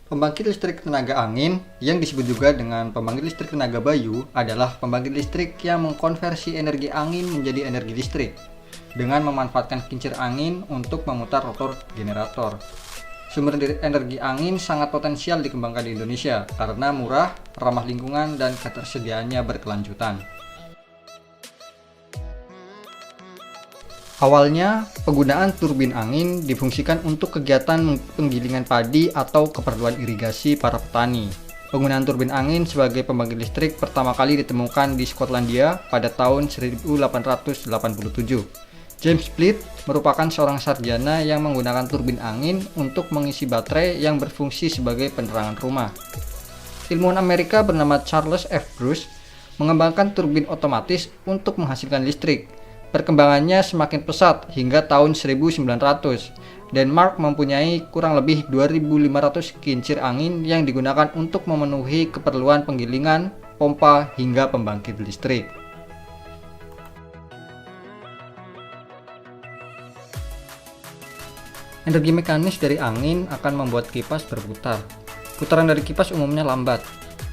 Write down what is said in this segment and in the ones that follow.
Pembangkit listrik tenaga angin, yang disebut juga dengan pembangkit listrik tenaga bayu, adalah pembangkit listrik yang mengkonversi energi angin menjadi energi listrik dengan memanfaatkan kincir angin untuk memutar rotor generator. Sumber energi angin sangat potensial dikembangkan di Indonesia karena murah, ramah lingkungan, dan ketersediaannya berkelanjutan. Awalnya, penggunaan turbin angin difungsikan untuk kegiatan penggilingan padi atau keperluan irigasi para petani. Penggunaan turbin angin sebagai pembangkit listrik pertama kali ditemukan di Skotlandia pada tahun 1887. James Split merupakan seorang sarjana yang menggunakan turbin angin untuk mengisi baterai yang berfungsi sebagai penerangan rumah. Ilmuwan Amerika bernama Charles F. Bruce mengembangkan turbin otomatis untuk menghasilkan listrik. Perkembangannya semakin pesat hingga tahun 1900. Denmark mempunyai kurang lebih 2.500 kincir angin yang digunakan untuk memenuhi keperluan penggilingan, pompa, hingga pembangkit listrik. Energi mekanis dari angin akan membuat kipas berputar. Putaran dari kipas umumnya lambat,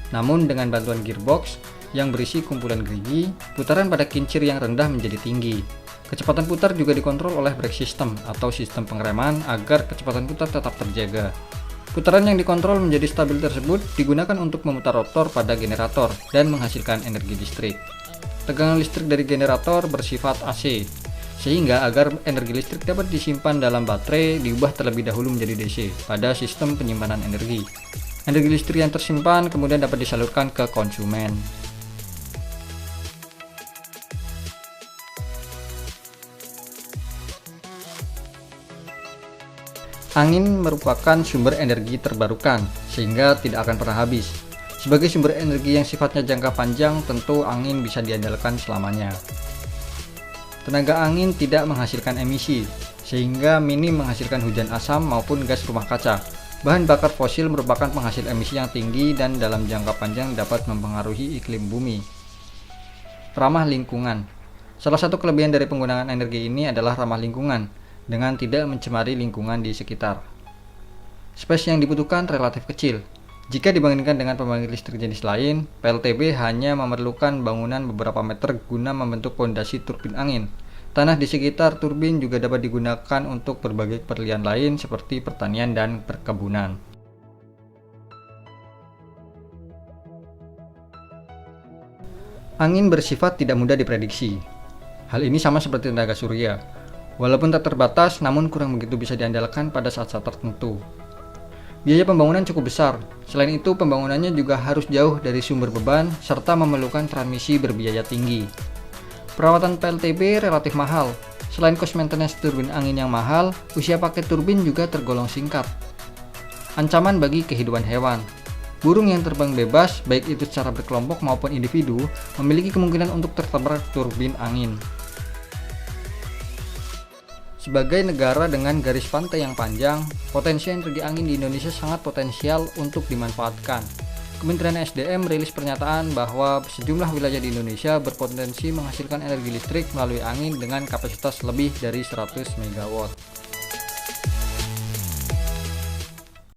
namun dengan bantuan gearbox yang berisi kumpulan gerigi, putaran pada kincir yang rendah menjadi tinggi. Kecepatan putar juga dikontrol oleh brake system atau sistem pengereman agar kecepatan putar tetap terjaga. Putaran yang dikontrol menjadi stabil tersebut digunakan untuk memutar rotor pada generator dan menghasilkan energi listrik. Tegangan listrik dari generator bersifat AC, sehingga agar energi listrik dapat disimpan dalam baterai diubah terlebih dahulu menjadi DC pada sistem penyimpanan energi. Energi listrik yang tersimpan kemudian dapat disalurkan ke konsumen. Angin merupakan sumber energi terbarukan, sehingga tidak akan pernah habis. Sebagai sumber energi yang sifatnya jangka panjang, tentu angin bisa diandalkan selamanya. Tenaga angin tidak menghasilkan emisi, sehingga minim menghasilkan hujan asam maupun gas rumah kaca. Bahan bakar fosil merupakan penghasil emisi yang tinggi dan dalam jangka panjang dapat mempengaruhi iklim bumi. Ramah lingkungan. Salah satu kelebihan dari penggunaan energi ini adalah ramah lingkungan, dengan tidak mencemari lingkungan di sekitar. Space yang dibutuhkan relatif kecil. Jika dibandingkan dengan pembangkit listrik jenis lain, PLTB hanya memerlukan bangunan beberapa meter guna membentuk pondasi turbin angin. Tanah di sekitar turbin juga dapat digunakan untuk berbagai keperluan lain seperti pertanian dan perkebunan. Angin bersifat tidak mudah diprediksi. Hal ini sama seperti tenaga surya. Walaupun tak terbatas, namun kurang begitu bisa diandalkan pada saat-saat tertentu. Biaya pembangunan cukup besar. Selain itu, pembangunannya juga harus jauh dari sumber beban serta memerlukan transmisi berbiaya tinggi. Perawatan PLTB relatif mahal. Selain cost maintenance turbin angin yang mahal, usia pakai turbin juga tergolong singkat. Ancaman bagi kehidupan hewan. Burung yang terbang bebas, baik itu secara berkelompok maupun individu, memiliki kemungkinan untuk tertabrak turbin angin. Sebagai negara dengan garis pantai yang panjang, potensi energi angin di Indonesia sangat potensial untuk dimanfaatkan. Kementerian SDM merilis pernyataan bahwa sejumlah wilayah di Indonesia berpotensi menghasilkan energi listrik melalui angin dengan kapasitas lebih dari 100 MW.